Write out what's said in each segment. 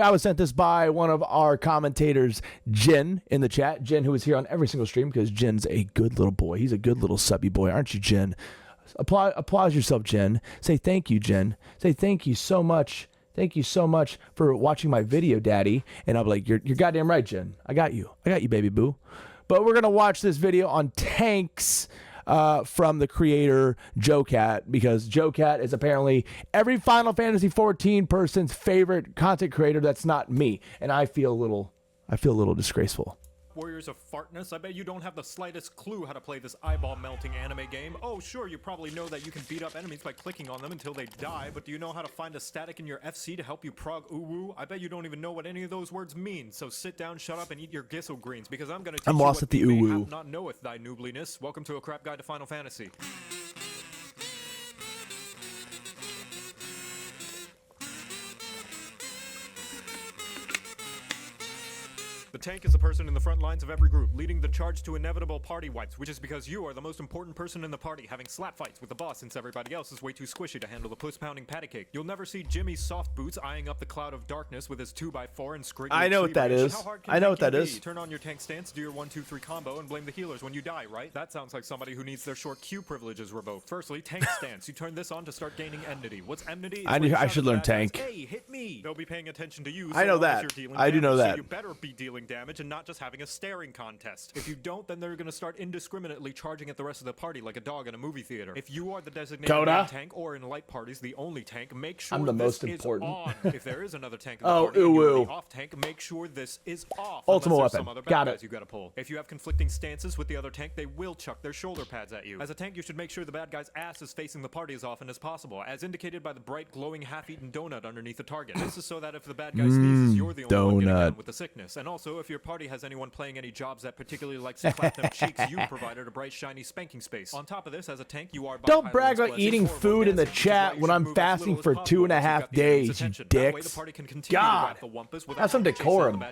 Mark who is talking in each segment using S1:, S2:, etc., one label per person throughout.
S1: I was sent this by one of our commentators, Jin, in the chat. Jin, who is here on every single stream because Jin's a good little boy. He's a good little subby boy, aren't you, Jin? Applause yourself, Jen. Say thank you, Jen. Say thank you so much. Thank you so much for watching my video, Daddy. And I'll be like, you're goddamn right, Jen. I got you, baby boo. But we're gonna watch this video on tanks from the creator Jocat, because Jocat is apparently every Final Fantasy 14 person's favorite content creator. That's not me, and I feel a little disgraceful.
S2: Warriors of fartness, I bet you don't have the slightest clue how to play this eyeball-melting anime game. Oh, sure, you probably know that you can beat up enemies by clicking on them until they die, but do you know how to find a static in your FC to help you prog uwu? I bet you don't even know what any of those words mean, so sit down, shut up, and eat your gizzle greens, because I'm gonna teach you
S1: lost
S2: what
S1: at the
S2: you may
S1: uwu.
S2: have not knoweth thy noobliness. Welcome to A Crap Guide to Final Fantasy. The tank is the person in the front lines of every group, leading the charge to inevitable party wipes, which is because you are the most important person in the party, having slap fights with the boss since everybody else is way too squishy to handle the puss-pounding patty cake. You'll never see Jimmy's soft boots eyeing up the cloud of darkness with his 2x4 and scriggly
S1: I know what that is. I know what that is.
S2: Turn on your tank stance, do your 1-2-3 combo, and blame the healers when you die, right? That sounds like somebody who needs their short Q privileges revoked. Firstly, tank stance. You turn this on to start gaining enmity. What's enmity?
S1: I should learn tank.
S2: Hey, hit me! They'll be paying attention to you.
S1: I know that. I do know that.
S2: So you better be dealing damage and not just having a staring contest. If you don't, then they're gonna start indiscriminately charging at the rest of the party like a dog in a movie theater. If you are the designated tank, or in light parties the only tank, make sure
S1: I'm the most
S2: this
S1: important.
S2: is on. If there is another tank in the party and you're the off tank, make sure this is off.
S1: Ultimate weapon.
S2: Some other bad
S1: Got
S2: guys
S1: it.
S2: You gotta pull. If you have conflicting stances with the other tank, they will chuck their shoulder pads at you. As a tank, you should make sure the bad guy's ass is facing the party as often as possible, as indicated by the bright glowing half-eaten donut underneath the target. This is so that if the bad guy sneezes, you're the only one getting down with the sickness. And also, if your party has anyone playing any jobs that particularly likes to clap them cheeks, you provided a bright, shiny spanking space. On top of this, as a tank, you are
S1: Don't brag about eating food in the chat when I'm fasting for 2.5 days, you dicks. God, have some decorum.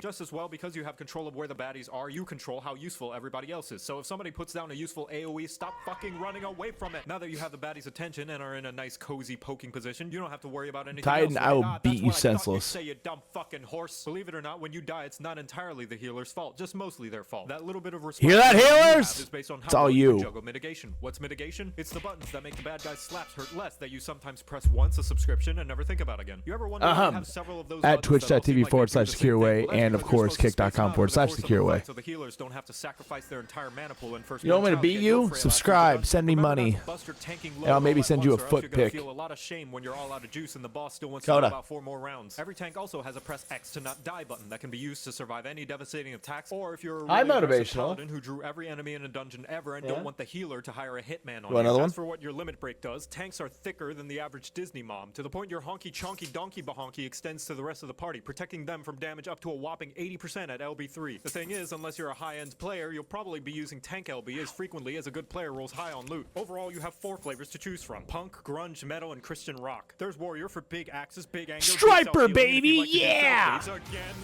S2: Just as well, because you have control of where the baddies are, you control how useful everybody else is. So if somebody puts down a useful AoE, stop fucking running away from it. Now that you have the baddies' attention and are in a nice, cozy poking position, you don't have to worry about anything
S1: Titan,
S2: else.
S1: I will beat you senseless.
S2: Say, you dumb fucking horse. Believe it or not, when you die, it's not entirely the healer's fault, just mostly their fault. That little bit of
S1: hear that, healers?
S2: Is based on
S1: it's all you.
S2: Juggle mitigation. What's mitigation? It's the buttons that make the bad guy's slaps hurt less, that you sometimes press once a subscription and never think about again. You ever wonder why you have several of those
S1: at twitch.tv/secureway and of course kick.com/secureway.
S2: So the healers don't have to sacrifice their entire mana pool and first.
S1: You want me to beat you? Subscribe, send me money, and I'll maybe send you a foot pic.
S2: Feel a lot of shame when you're all out of juice and the boss still wants to know about 4 more rounds. Every tank also has a press X to not die button that can be used to survive any devastating attacks, or if you're a really paladin who drew every enemy in a dungeon ever and don't want the healer to hire a hitman on you. As for what your limit break does, tanks are thicker than the average Disney mom, to the point your honky chonky donkey bahonky extends to the rest of the party, protecting them from damage up to a whopping 80% at LB3. The thing is, unless you're a high-end player, you'll probably be using tank LB as frequently as a good player rolls high on loot. Overall, you have 4 flavors to choose from: punk, grunge, metal, and Christian rock. There's warrior for big axes, big anger,
S1: striper, baby, yeah!
S2: Again and again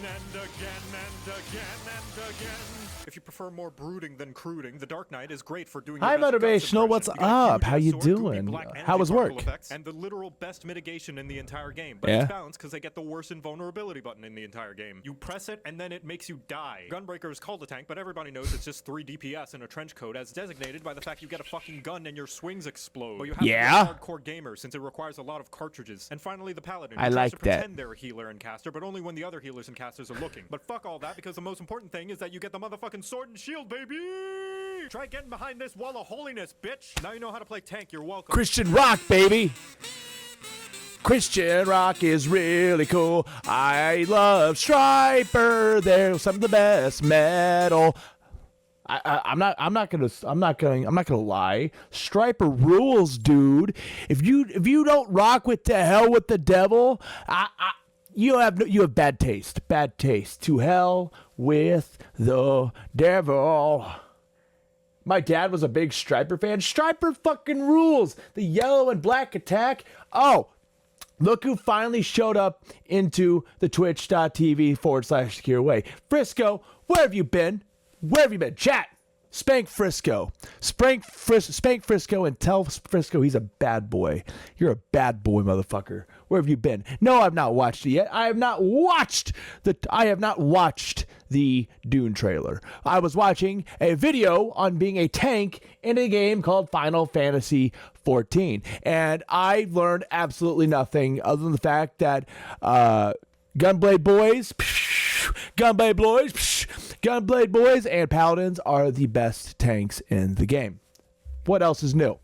S2: and again and again. If you prefer more brooding than cruding, the Dark Knight is great for doing.
S1: Hi, motivational. What's up? How you doing? How was work?
S2: And the literal best mitigation in the entire game. But it's balanced because they get the worst invulnerability button in the entire game. You press it and then it makes you die. Gunbreaker is called a tank, but everybody knows it's just 3 DPS in a trench coat, as designated by the fact you get a fucking gun and your swings explode. But you have to be a hardcore gamer since it requires a lot of cartridges. And finally, the paladin.
S1: I like that.
S2: Pretend they're a healer and caster, but only when the other healers and casters are looking. But fuck all that, because the most important thing is that you get the motherfucking sword and shield, baby! Try getting behind this wall of holiness, bitch! Now you know how to play tank, you're welcome.
S1: Christian rock, baby! Christian rock is really cool. I love Striper. They're some of the best metal. I'm not gonna lie. Striper rules, dude. If you don't rock with the hell with the devil, you have bad taste. Bad taste. To hell with the devil. My dad was a big Striper fan. Striper fucking rules. The yellow and black attack. Oh, look who finally showed up into the twitch.tv/secureway. Frisco, where have you been? Where have you been? Chat. Spank Frisco. Spank Frisco and tell Frisco he's a bad boy. You're a bad boy, motherfucker. Where have you been? No, I've not watched it yet. I have not watched the Dune trailer. I was watching a video on being a tank in a game called Final Fantasy 14, and I learned absolutely nothing other than the fact that Gunblade Boys, and Paladins are the best tanks in the game. What else is new?